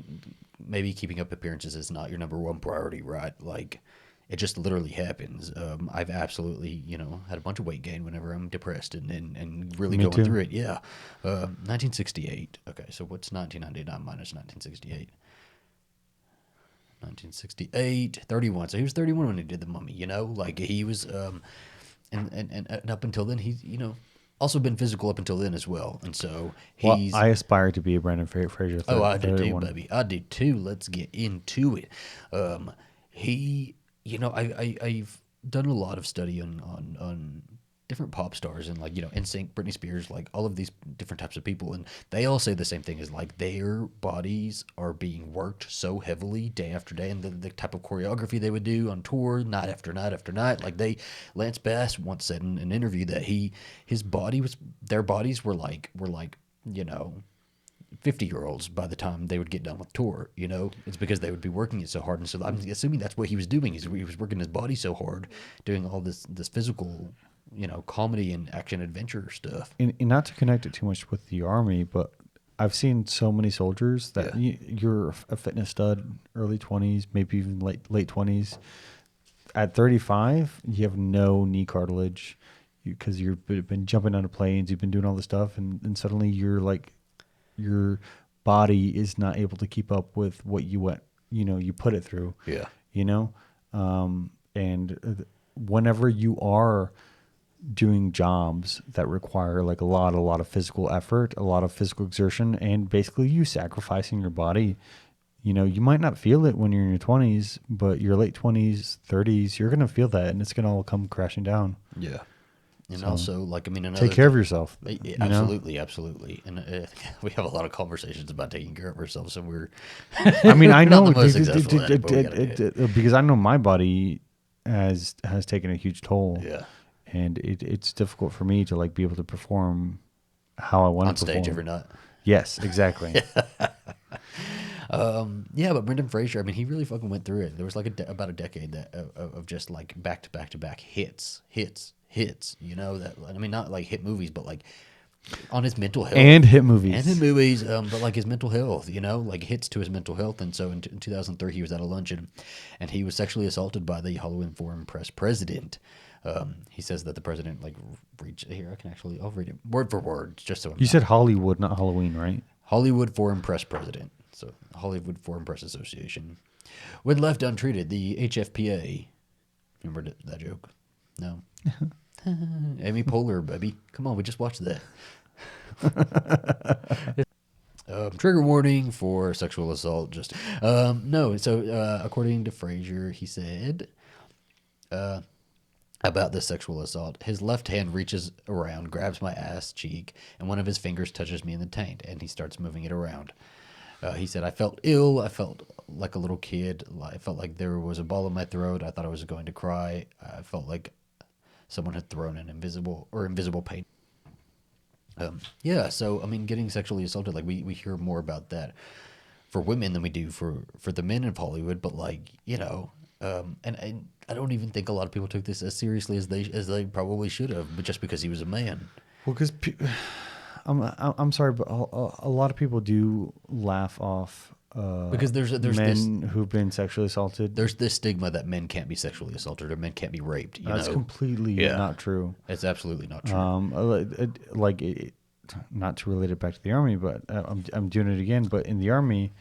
maybe keeping up appearances is not your number one priority, right? Like, it just literally happens. I've absolutely, you know, had a bunch of weight gain whenever I'm depressed and really going through it. Yeah, 1968. Okay, so what's 1999 minus 1968? 1968, 31. So he was 31 when he did The Mummy, you know? Like, he was, and up until then, he's, you know, also been physical up until then as well. And so he's...
Well, I aspire to be a Brendan Fraser.
I do too, baby. I do too. Let's get into it. He, you know, I've done a lot of study on different pop stars and like, you know, NSYNC, Britney Spears, like all of these different types of people, and they all say the same thing, is like their bodies are being worked so heavily day after day, and the type of choreography they would do on tour night after night after night. Like Lance Bass once said in an interview that their bodies were like, you know, 50-year-olds by the time they would get done with tour, you know. It's because they would be working it so hard, and so I'm assuming that's what he was doing. He was working his body so hard, doing all this physical, you know, comedy and action adventure stuff. And
not to connect it too much with the Army, but I've seen so many soldiers that you're a fitness stud, early 20s, maybe even late 20s. At 35, you have no knee cartilage because you've been jumping out of planes, you've been doing all this stuff, and suddenly you're like, your body is not able to keep up with what you put it through. Yeah. You know? And whenever you are doing jobs that require like a lot of physical effort, a lot of physical exertion, and basically you sacrificing your body. You know, you might not feel it when you're in your 20s, but your late 20s, 30s, you're going to feel that, and it's going to all come crashing down.
Yeah. And
So,
also, like, I mean,
take care of yourself.
Absolutely, absolutely. And we have a lot of conversations about taking care of ourselves, and we're.
I mean, I know
not the most successful at it, but we gotta do it.
because I know my body has taken a huge toll.
Yeah.
And it's difficult for me to like be able to perform how I want to perform.
On stage every night.
Yes, exactly.
Yeah, but Brendan Fraser, I mean, he really fucking went through it. There was like about a decade that of just like back to back to back hits. You know that, I mean, not like hit movies, but like on his mental health
and hit movies,
but like his mental health, you know, like hits to his mental health. And so in 2003, he was at a luncheon, and he was sexually assaulted by the Hollywood Foreign Press president. He says that the president like reached here. I'll read it word for word, just so
you said Hollywood, not Halloween, right?
Hollywood Foreign Press president. So Hollywood Foreign Press Association. When left untreated, the HFPA. Remember that joke? No. Amy Poehler, baby. Come on, we just watched that. Trigger warning for sexual assault. Just no. So according to Fraser, he said about this sexual assault, his left hand reaches around, grabs my ass cheek, and one of his fingers touches me in the taint, and he starts moving it around. He said, I felt ill. I felt like a little kid. I felt like there was a ball in my throat. I thought I was going to cry. I felt like someone had thrown an invisible paint. Yeah, so, I mean, getting sexually assaulted, like, we hear more about that for women than we do for the men of Hollywood, but, like, you know, and I don't even think a lot of people took this as seriously as they probably should have, but just because he was a man.
Well, because I'm sorry, but a lot of people do laugh off
because there's
men who've been sexually assaulted.
There's this stigma that men can't be sexually assaulted or men can't be raped.
That's completely not true.
It's absolutely not true.
Not to relate it back to the Army, but I'm doing it again. But in the Army,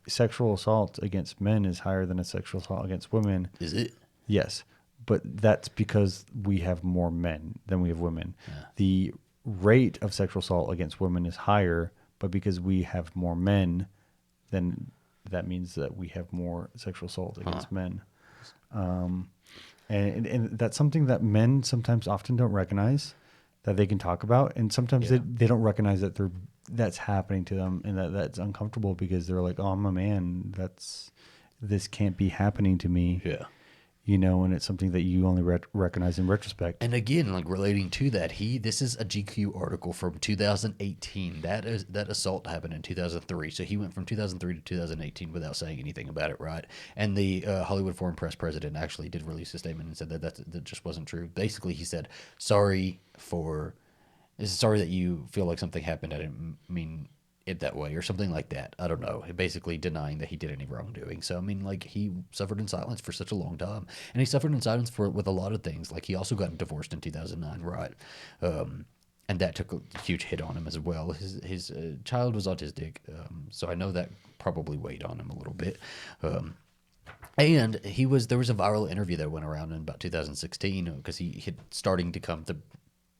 sexual assault against men is higher than a sexual assault against women.
Is it?
Yes, but that's because we have more men than we have women. Yeah. The rate of sexual assault against women is higher, but because we have more men, then that means that we have more sexual assault against men. And that's something that men sometimes often don't recognize, that they can talk about, and sometimes they don't recognize that that's happening to them, and that's uncomfortable because they're like, oh, I'm a man, this can't be happening to me. Yeah. You know, and it's something that you only recognize in retrospect.
And again, like relating to that, this is a GQ article from 2018. That assault happened in 2003. So he went from 2003 to 2018 without saying anything about it, right? And the Hollywood Foreign Press president actually did release a statement and said that just wasn't true. Basically, he said, sorry that you feel like something happened. I didn't mean it that way, or something like that. I don't know. Basically denying that he did any wrongdoing. So I mean, like, he suffered in silence for such a long time, and he suffered in silence with a lot of things. Like, he also got divorced in 2009, right? And that took a huge hit on him as well. His child was autistic, so I know that probably weighed on him a little bit. And there was a viral interview that went around in about 2016 because he had starting to come to.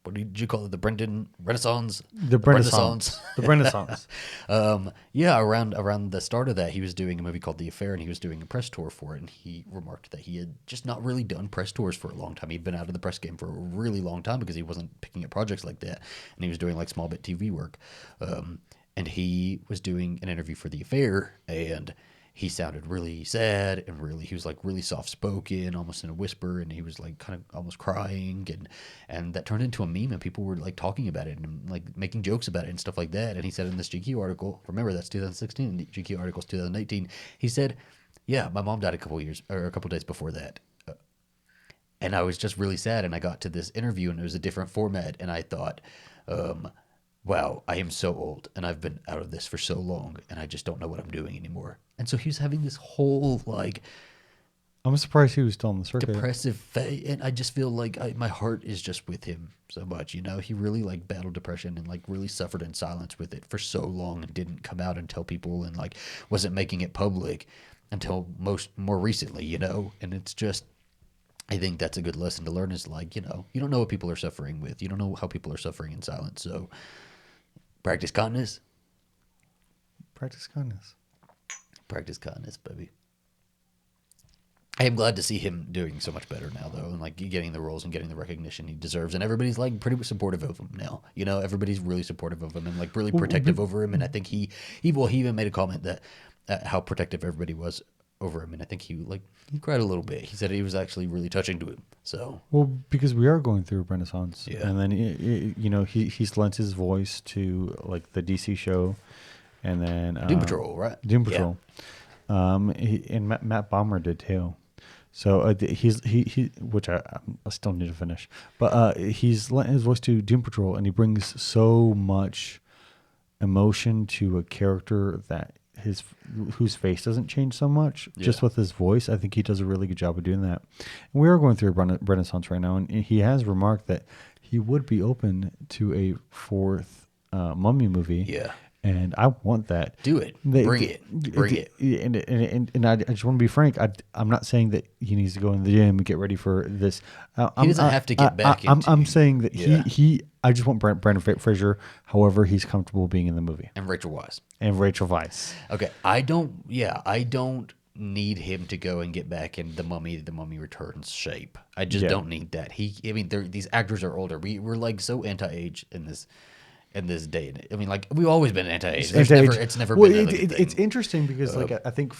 What did you call it? The Brendanaissance?
The Brendanaissance. The Brendanaissance.
Yeah, around the start of that, he was doing a movie called The Affair, and he was doing a press tour for it, and he remarked that he had just not really done press tours for a long time. He'd been out of the press game for a really long time because he wasn't picking up projects like that, and he was doing like small bit TV work. And he was doing an interview for The Affair, and he sounded really sad and he was like really soft spoken, almost in a whisper, and he was like kind of almost crying, and that turned into a meme, and people were like talking about it and like making jokes about it and stuff like that. And he said in this GQ article, remember that's 2016, the GQ article's 2018. He said, "Yeah, my mom died a couple days before that." And I was just really sad, and I got to this interview, and it was a different format, and I thought, wow, I am so old, and I've been out of this for so long, and I just don't know what I'm doing anymore. And so he was having this whole, like...
I'm surprised he was still on the circuit.
Depressive phase, and I just feel like my heart is just with him so much, you know? He really, like, battled depression and, like, really suffered in silence with it for so long and didn't come out and tell people and, like, wasn't making it public until more recently, you know? And it's just... I think that's a good lesson to learn is like, you don't know what people are suffering with. You don't know how people are suffering in silence. So practice kindness.
Practice kindness.
Practice kindness, baby. I am glad to see him doing so much better now, though, and like getting the roles and getting the recognition he deserves. And everybody's like pretty supportive of him now. Everybody's really supportive of him and like really protective over him. And I think he even made a comment that how protective everybody was over him. And I think he cried a little bit. He said it was actually really touching to him. So
because we are going through a Brendanaissance,
yeah.
And then he's lent his voice to like the DC show, and then
Doom Patrol, right?
Doom Patrol. Yeah. And Matt Bomer did too. So he which I still need to finish, but he's lent his voice to Doom Patrol, and he brings so much emotion to a character that whose face doesn't change so much, just with his voice. I think he does a really good job of doing that. And we are going through a Brendanaissance right now, and he has remarked that he would be open to a fourth Mummy movie.
Yeah.
And I want that.
Do it. Bring it.
And I just want to be frank. I'm not saying that he needs to go in the gym and get ready for this.
He doesn't have to get back into.
I'm saying that I just want Brendan Fraser, however he's comfortable being in the movie.
And Rachel Weisz.
Okay.
I don't need him to go and get back in the Mummy Returns shape. I just don't need that. These actors are older. We're like so anti-age in this day. I mean, like we've always been anti-age. It's never been.
It's interesting because I think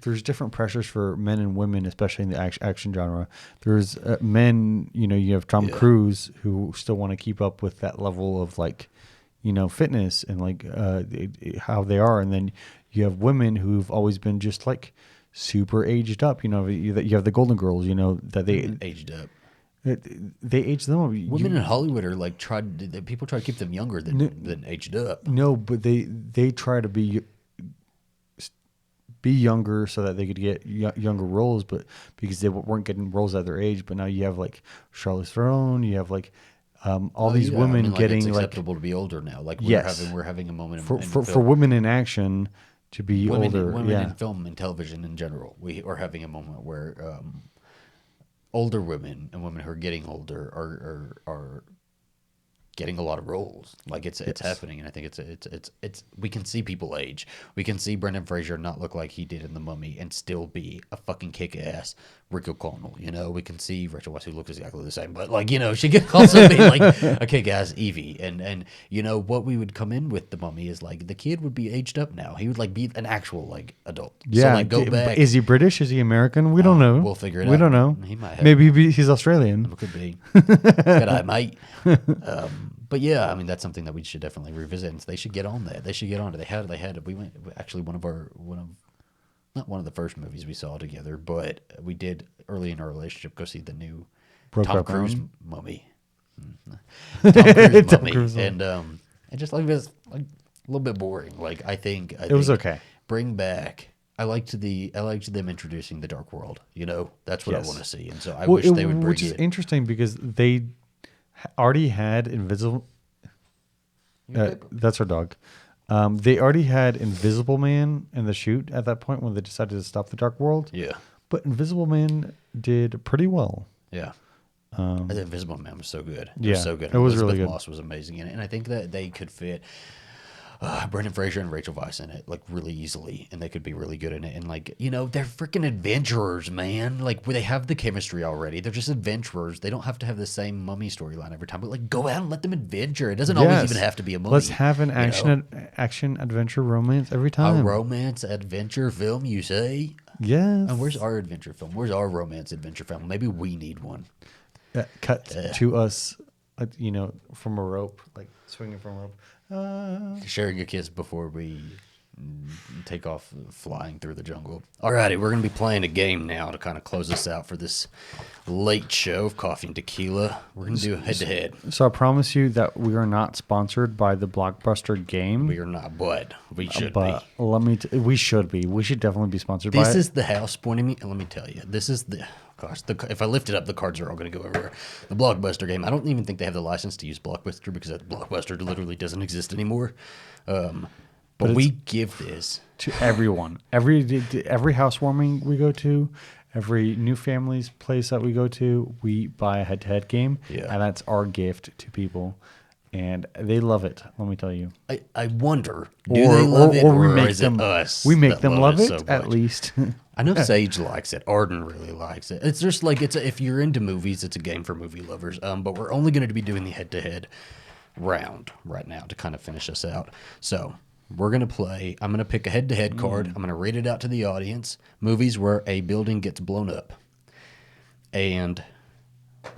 there's different pressures for men and women, especially in the action genre. There's men, you have Tom Cruise who still want to keep up with that level of fitness and how they are, and then you have women who've always been just like super aged up. You have the Golden Girls. That they
aged up.
They age them up.
Women in Hollywood are people try to keep them younger than aged up.
No, but they try to be younger so that they could get younger roles, but because they weren't getting roles at their age. But now you have like Charlize Theron, you have all these women getting
it's acceptable to be older now. Like we're having a moment
for women in action to be older.
Women in film and television in general, we are having a moment where. Older women and women who are getting older are getting a lot of roles. Like it's happening, and I think it's we can see people age. We can see Brendan Fraser not look like he did in The Mummy and still be a fucking kick-ass Rick O'Connell. We can see Rachel Weisz, who looks exactly the same, but she can also be like a kick-ass Evie. And what we would come in with The Mummy is like the kid would be aged up now. He would be an actual adult.
Yeah,
so go back.
Is he British? Is he American? We don't know.
We'll figure it out.
We don't know.
He might have.
Maybe he's Australian.
It could be. G'day, mate. But yeah, I mean that's something that we should definitely revisit. And they should get on that. They should get on it. They had. We went actually not one of the first movies we saw together, but we did early in our relationship go see the new Tom Cruise Mummy. Tom Cruise Mummy, and just it was a little bit boring. I think it
was okay.
Bring back. I liked them introducing the Dark World. That's what I want to see, and so I wish they would bring it.
Which is interesting because they already had Invisible. That's our dog. They already had Invisible Man in the shoot at that point when they decided to stop the Dark World.
Yeah,
but Invisible Man did pretty well.
Yeah. The Invisible Man was so good. It was so good.
It was really good.
Moss was amazing in it, and I think that they could fit Brendan Fraser and Rachel Weisz in it really easily, and they could be really good in it. And they're freaking adventurers, man. Where they have the chemistry already. They're just adventurers. They don't have to have the same Mummy storyline every time. But go out and let them adventure. It doesn't always even have to be a Mummy.
Let's have an action adventure romance every time.
A romance adventure film, you say?
Yes.
And where's our adventure film? Where's our romance adventure film? Maybe we need one.
Cut to us, from a rope, swinging from a rope.
Sharing a kiss before we take off flying through the jungle. Alrighty, we're going to be playing a game now to kind of close us out for this late show of Coffee and Tequila. We're going to do head-to-head.
So I promise you that we are not sponsored by the Blockbuster game.
We are not, but we should
be. We should be. We should definitely be sponsored by it.
This is the house pointing me, and let me tell you, this is the... Gosh, if I lift it up, the cards are all going to go everywhere. The Blockbuster game, I don't even think they have the license to use Blockbuster because Blockbuster literally doesn't exist anymore. But we give this
to everyone. Every housewarming we go to, Every new family's place that we go to, we buy a head-to-head game,
Yeah.
and that's our gift to people, and they love it. Let me tell you.
I wonder, do they love it, or is it us?
We make
that
them love it
so
at
much?
least.
I know Sage likes it. Arden really likes it. It's just like if you're into movies, it's a game for movie lovers. But we're only going to be doing the head-to-head round right now to kind of finish us out. So we're going to play. I'm going to pick a head-to-head card. I'm going to read it out to the audience. Movies where a building gets blown up. And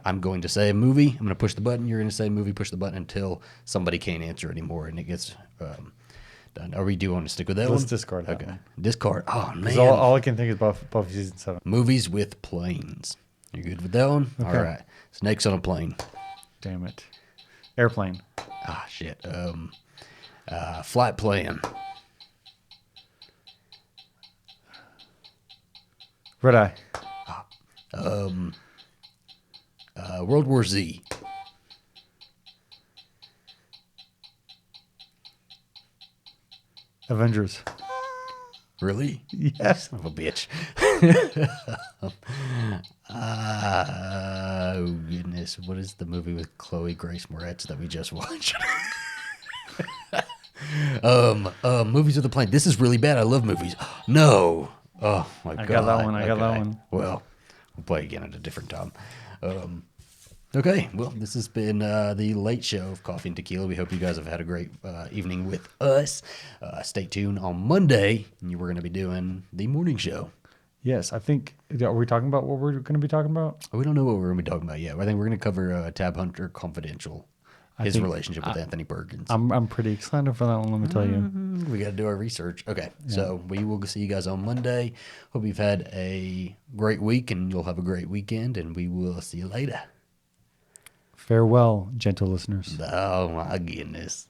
I'm going to say a movie. I'm going to push the button. You're going to say movie, push the button until somebody can't answer anymore and it gets done. Are we do want to stick with that one?
Let's discard that
Okay.
one.
Discard. Oh, man.
All I can think is Buffy season 7.
Movies with planes. You good with that one?
Okay.
All right. Snakes on a plane.
Damn it. Airplane.
Ah, shit. Flight plan.
Red Eye.
World War Z.
Avengers.
Really?
Yes.
Son of a bitch. Oh, goodness. What is the movie with Chloe Grace Moretz that we just watched? Movies with a plane. This is really bad. I love movies. No. Oh, my God.
I got that one. I got that one.
Well, we'll play again at a different time. Okay, well, this has been the late show of Coffee and Tequila. We hope you guys have had a great evening with us. Stay tuned on Monday, and we're going to be doing the morning show.
Yes, I think. Are we talking about what we're going to be talking about?
We don't know what we're going to be talking about yet. I think we're going to cover Tab Hunter Confidential, his relationship with Anthony Perkins.
I'm pretty excited for that one, let me tell you.
We got to do our research. Okay, so we will see you guys on Monday. Hope you've had a great week, and you'll have a great weekend, and we will see you later.
Farewell, gentle listeners.
Oh, my goodness.